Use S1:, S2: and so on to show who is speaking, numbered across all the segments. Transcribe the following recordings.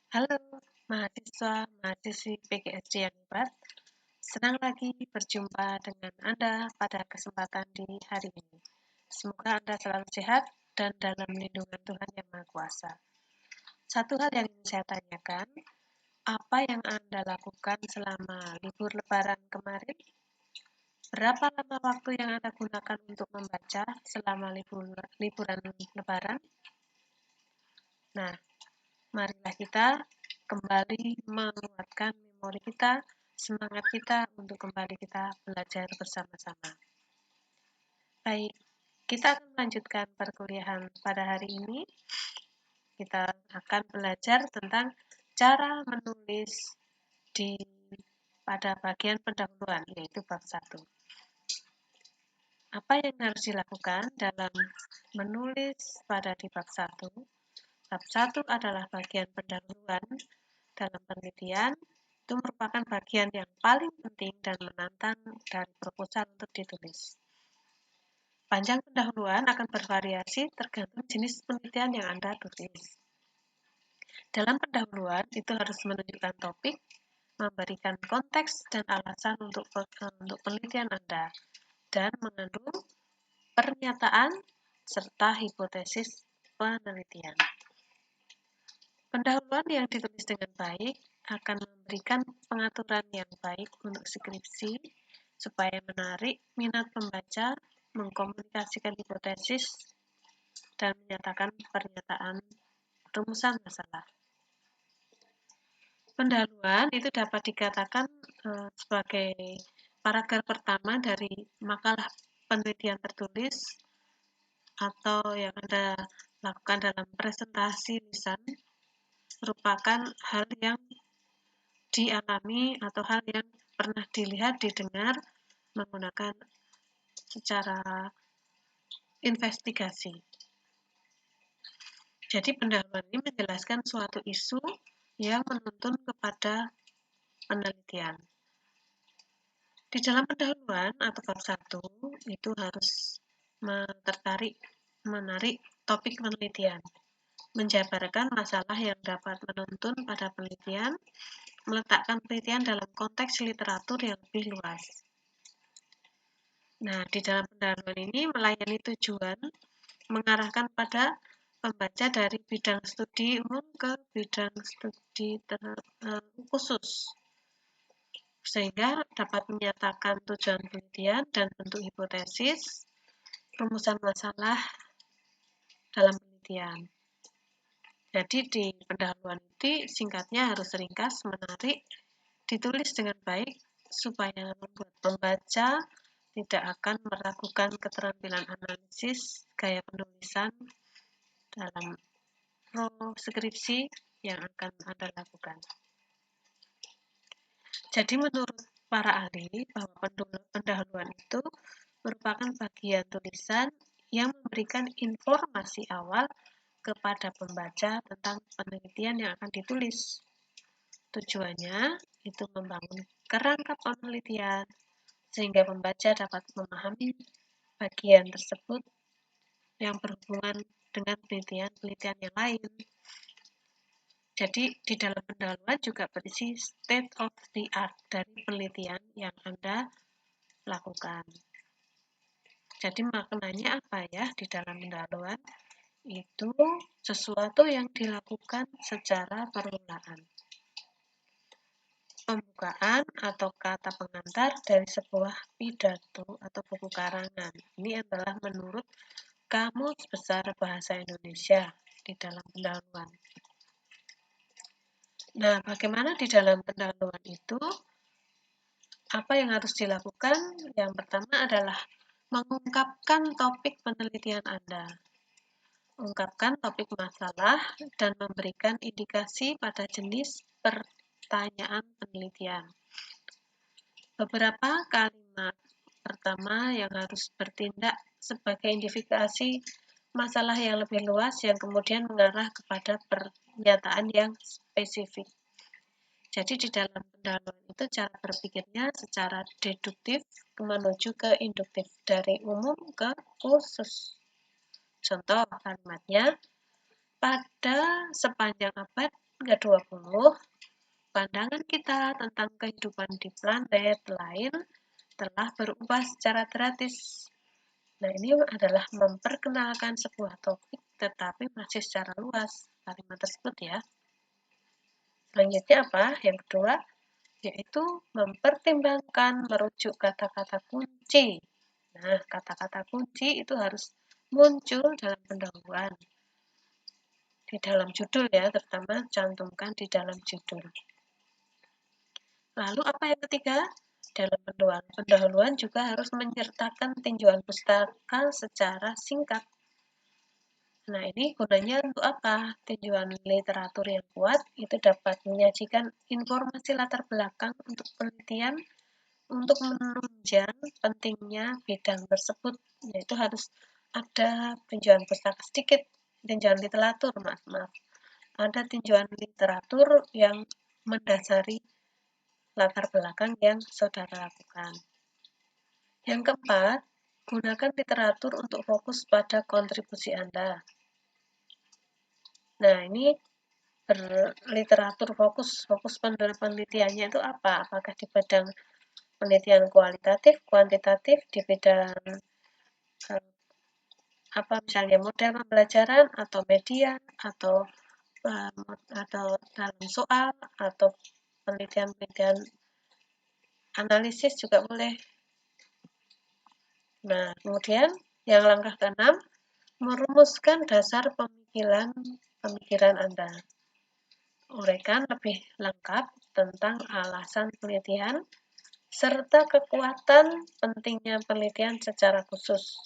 S1: Halo mahasiswa-mahasiswi PGSD yang hebat, senang lagi berjumpa dengan Anda pada kesempatan di hari ini. Semoga Anda selalu sehat dan dalam lindungan Tuhan Yang Maha Kuasa. Satu hal yang ingin saya tanyakan, apa yang Anda lakukan selama libur Lebaran kemarin? Berapa lama waktu yang Anda gunakan untuk membaca selama liburan Lebaran? Nah, marilah kita kembali menguatkan memori kita, semangat kita untuk kembali kita belajar bersama-sama. Baik, kita akan melanjutkan perkuliahan pada hari ini. Kita akan belajar tentang cara menulis pada bagian pendahuluan, yaitu bab 1. Apa yang harus dilakukan dalam menulis pada di bab 1? Bab 1 adalah bagian pendahuluan dalam penelitian. Itu merupakan bagian yang paling penting dan menantang dari proposal untuk ditulis. Panjang pendahuluan akan bervariasi tergantung jenis penelitian yang Anda tulis. Dalam pendahuluan, itu harus menunjukkan topik, memberikan konteks dan alasan untuk penelitian Anda, dan mengandung pernyataan serta hipotesis penelitian. Pendahuluan yang ditulis dengan baik akan memberikan pengaturan yang baik untuk skripsi supaya menarik minat pembaca, mengkomunikasikan hipotesis, dan menyatakan pernyataan rumusan masalah. Pendahuluan itu dapat dikatakan sebagai paragraf pertama dari makalah penelitian tertulis atau yang Anda lakukan dalam presentasi lisan, merupakan hal yang dialami atau hal yang pernah dilihat, didengar menggunakan secara investigasi. Jadi pendahuluan ini menjelaskan suatu isu yang menuntun kepada penelitian. Di dalam pendahuluan atau bab 1 itu harus menarik topik penelitian, menjabarkan masalah yang dapat menuntun pada penelitian, meletakkan penelitian dalam konteks literatur yang lebih luas. Nah, di dalam pendahuluan ini melayani tujuan mengarahkan pada pembaca dari bidang studi umum ke bidang studi khusus, sehingga dapat menyatakan tujuan penelitian dan bentuk hipotesis, rumusan masalah dalam penelitian. Jadi di pendahuluan itu singkatnya harus ringkas, menarik, ditulis dengan baik supaya membuat pembaca tidak akan meragukan keterampilan analisis, gaya penulisan dalam skripsi yang akan Anda lakukan. Jadi menurut para ahli bahwa pendahuluan itu merupakan bagian tulisan yang memberikan informasi awal kepada pembaca tentang penelitian yang akan ditulis. Tujuannya itu membangun kerangka penelitian sehingga pembaca dapat memahami bagian tersebut yang berhubungan dengan penelitian yang lain. Jadi di dalam pendahuluan juga berisi state of the art dari penelitian yang Anda lakukan. Jadi maknanya apa ya di dalam pendahuluan? Itu sesuatu yang dilakukan secara permulaan. Pembukaan atau kata pengantar dari sebuah pidato atau buku karangan. Ini adalah menurut Kamus Besar Bahasa Indonesia di dalam pendahuluan. Nah, bagaimana di dalam pendahuluan itu? Apa yang harus dilakukan? Yang pertama adalah mengungkapkan topik penelitian Anda. Ungkapkan topik masalah dan memberikan indikasi pada jenis pertanyaan penelitian. Beberapa kalimat pertama yang harus bertindak sebagai identifikasi masalah yang lebih luas yang kemudian mengarah kepada pernyataan yang spesifik. Jadi di dalam pendahuluan itu cara berpikirnya secara deduktif menuju ke induktif, dari umum ke khusus. Contoh kalimatnya, pada sepanjang abad ke-20, pandangan kita tentang kehidupan di planet lain telah berubah secara drastis. Nah, ini adalah memperkenalkan sebuah topik tetapi masih secara luas kalimat tersebut ya. Selanjutnya apa? Yang kedua, yaitu mempertimbangkan merujuk kata-kata kunci. Nah, kata-kata kunci itu harus muncul dalam pendahuluan. Di dalam judul ya, terutama cantumkan di dalam judul. Lalu apa yang ketiga? Dalam pendahuluan juga harus menyertakan tinjauan pustaka secara singkat. Nah, ini gunanya untuk apa? Tinjauan literatur yang kuat itu dapat menyajikan informasi latar belakang untuk penelitian untuk menunjang pentingnya bidang tersebut, yaitu harus ada tinjauan pustaka sedikit, tinjauan literatur, maaf. Ada tinjauan literatur yang mendasari latar belakang yang saudara lakukan. Yang keempat, gunakan literatur untuk fokus pada kontribusi Anda. Nah, ini berliteratur fokus penelitiannya itu apa? Apakah di bidang penelitian kualitatif, kuantitatif, di bidang apa misalnya model pembelajaran atau media atau dalam soal atau penelitian analisis juga boleh. Nah, kemudian yang langkah ke-6, merumuskan dasar pemikiran Anda. Uraikan lebih lengkap tentang alasan penelitian serta kekuatan pentingnya penelitian secara khusus.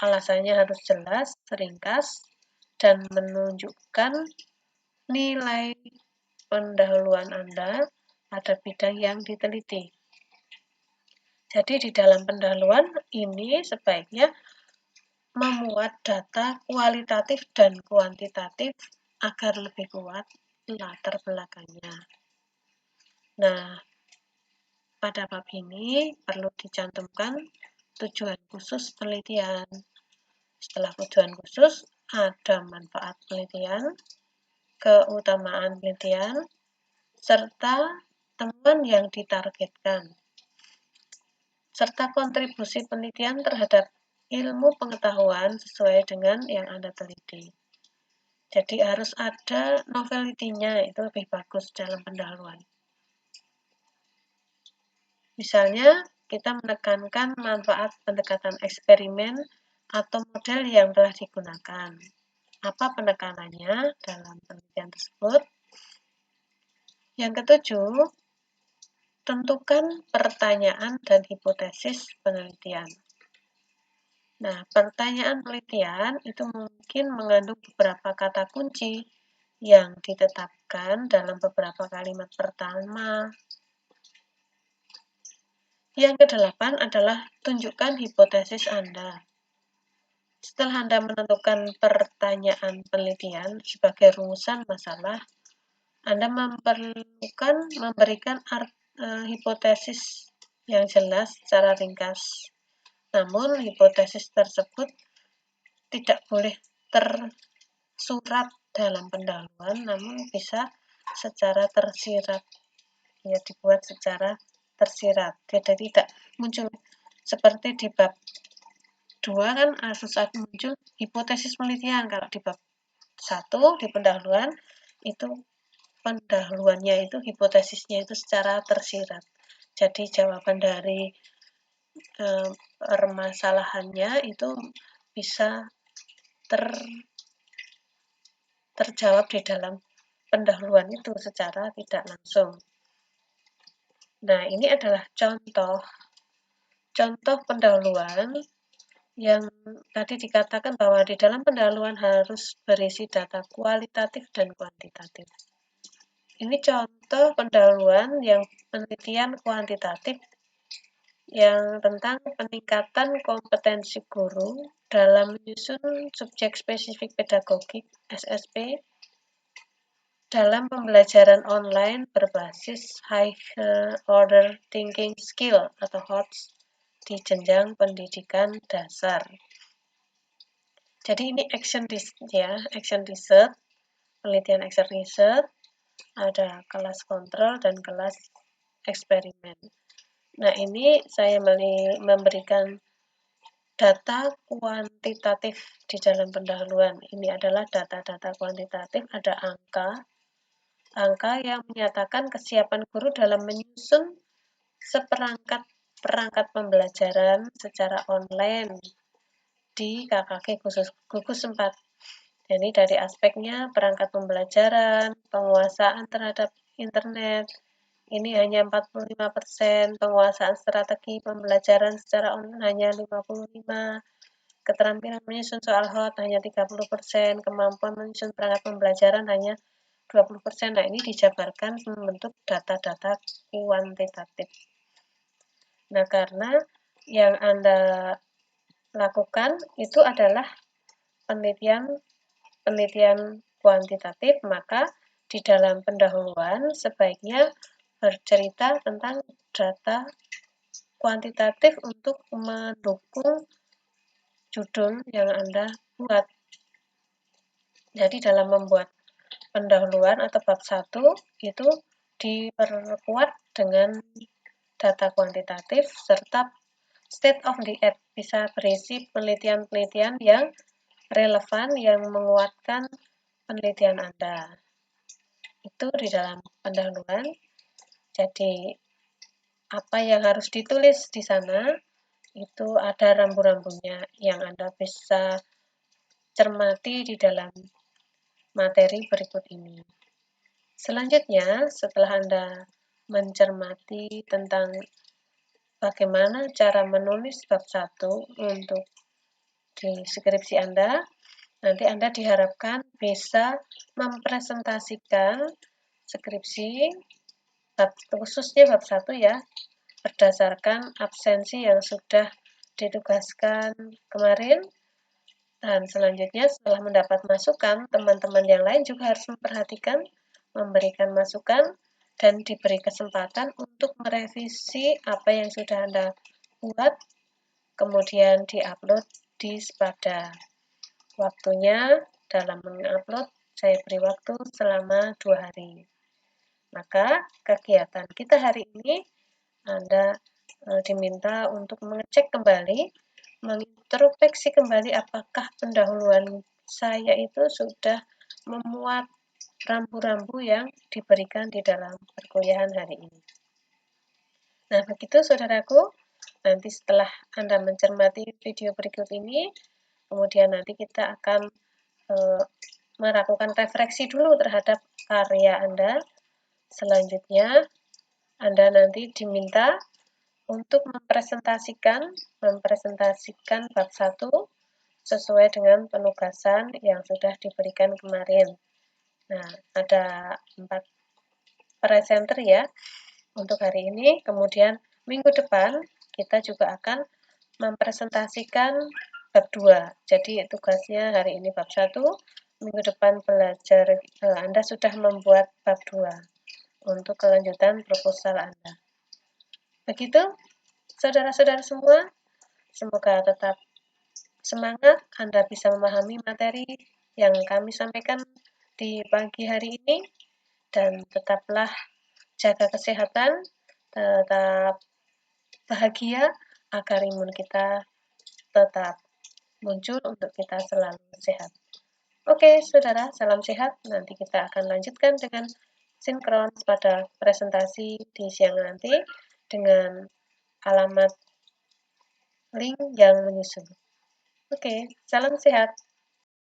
S1: Alasannya harus jelas, ringkas, dan menunjukkan nilai pendahuluan Anda pada bidang yang diteliti. Jadi di dalam pendahuluan ini sebaiknya memuat data kualitatif dan kuantitatif agar lebih kuat latar belakangnya. Nah, pada bab ini perlu dicantumkan tujuan khusus penelitian. Setelah tujuan khusus, ada manfaat penelitian, keutamaan penelitian, serta temuan yang ditargetkan, serta kontribusi penelitian terhadap ilmu pengetahuan sesuai dengan yang Anda teliti. Jadi harus ada novelty-nya, itu lebih bagus dalam pendahuluan. Misalnya, kita menekankan manfaat pendekatan eksperimen atau model yang telah digunakan. Apa penekanannya dalam penelitian tersebut? Yang ketujuh, tentukan pertanyaan dan hipotesis penelitian. Nah, pertanyaan penelitian itu mungkin mengandung beberapa kata kunci yang ditetapkan dalam beberapa kalimat pertama. Yang kedelapan adalah tunjukkan hipotesis Anda. Setelah Anda menentukan pertanyaan penelitian sebagai rumusan masalah, Anda memberikan hipotesis yang jelas secara ringkas. Namun, hipotesis tersebut tidak boleh tersurat dalam pendahuluan, namun bisa secara tersirat. Ya, dibuat secara tersirat. Jadi tidak muncul seperti di bab 2 kan saat muncul hipotesis penelitian. Kalau di bab 1 di pendahuluan itu pendahuluannya itu hipotesisnya itu secara tersirat. Jadi jawaban dari permasalahannya itu bisa terjawab di dalam pendahuluan itu secara tidak langsung. Nah, ini adalah contoh pendahuluan yang tadi dikatakan bahwa di dalam pendahuluan harus berisi data kualitatif dan kuantitatif. Ini contoh pendahuluan yang penelitian kuantitatif yang tentang peningkatan kompetensi guru dalam menyusun subjek spesifik pedagogik SSP dalam pembelajaran online berbasis higher order thinking skill atau HOTS di jenjang pendidikan dasar. Jadi ini action research, penelitian action research ada kelas kontrol dan kelas eksperimen. Nah, ini saya memberikan data kuantitatif di dalam pendahuluan. Ini adalah data-data kuantitatif, ada angka yang menyatakan kesiapan guru dalam menyusun seperangkat perangkat pembelajaran secara online di KKG Gugus 4. Jadi dari aspeknya perangkat pembelajaran, penguasaan terhadap internet, ini hanya 45%, penguasaan strategi pembelajaran secara online hanya 55%, keterampilan menyusun soal hot hanya 30%, kemampuan menyusun perangkat pembelajaran hanya 20%. Nah, ini dijabarkan membentuk data-data kuantitatif. Nah, karena yang Anda lakukan itu adalah penelitian kuantitatif, maka di dalam pendahuluan sebaiknya bercerita tentang data kuantitatif untuk mendukung judul yang Anda buat. Jadi dalam membuat pendahuluan atau bab 1 itu diperkuat dengan data kuantitatif serta state of the art, bisa berisi penelitian-penelitian yang relevan yang menguatkan penelitian Anda. Itu di dalam pendahuluan. Jadi apa yang harus ditulis di sana itu ada rambu-rambunya yang Anda bisa cermati di dalam materi berikut ini. Selanjutnya, setelah Anda mencermati tentang bagaimana cara menulis bab 1 untuk di skripsi Anda, nanti Anda diharapkan bisa mempresentasikan skripsi khususnya bab 1 ya, berdasarkan absensi yang sudah ditugaskan kemarin. Dan selanjutnya setelah mendapat masukan, teman-teman yang lain juga harus memperhatikan, memberikan masukan, dan diberi kesempatan untuk merevisi apa yang sudah Anda buat, kemudian diupload di Spada. Waktunya dalam mengupload, saya beri waktu selama 2 hari. Maka kegiatan kita hari ini, Anda diminta untuk mengecek kembali, mengintrospeksi kembali apakah pendahuluan saya itu sudah memuat rambu-rambu yang diberikan di dalam perkuliahan hari ini. Nah, begitu saudaraku, nanti setelah Anda mencermati video berikut ini, kemudian nanti kita akan melakukan refleksi dulu terhadap karya Anda. Selanjutnya, Anda nanti diminta untuk mempresentasikan bab 1 sesuai dengan penugasan yang sudah diberikan kemarin. Nah, ada 4 presenter ya untuk hari ini. Kemudian minggu depan kita juga akan mempresentasikan bab 2. Jadi tugasnya hari ini bab 1, minggu depan belajar Anda sudah membuat bab 2 untuk kelanjutan proposal Anda. Begitu, saudara-saudara semua, semoga tetap semangat, Anda bisa memahami materi yang kami sampaikan di pagi hari ini, dan tetaplah jaga kesehatan, tetap bahagia, agar imun kita tetap muncul untuk kita selalu sehat. Oke, saudara, salam sehat. Nanti kita akan lanjutkan dengan sinkron pada presentasi di siang nanti dengan alamat link yang menyusul. Oke, salam sehat.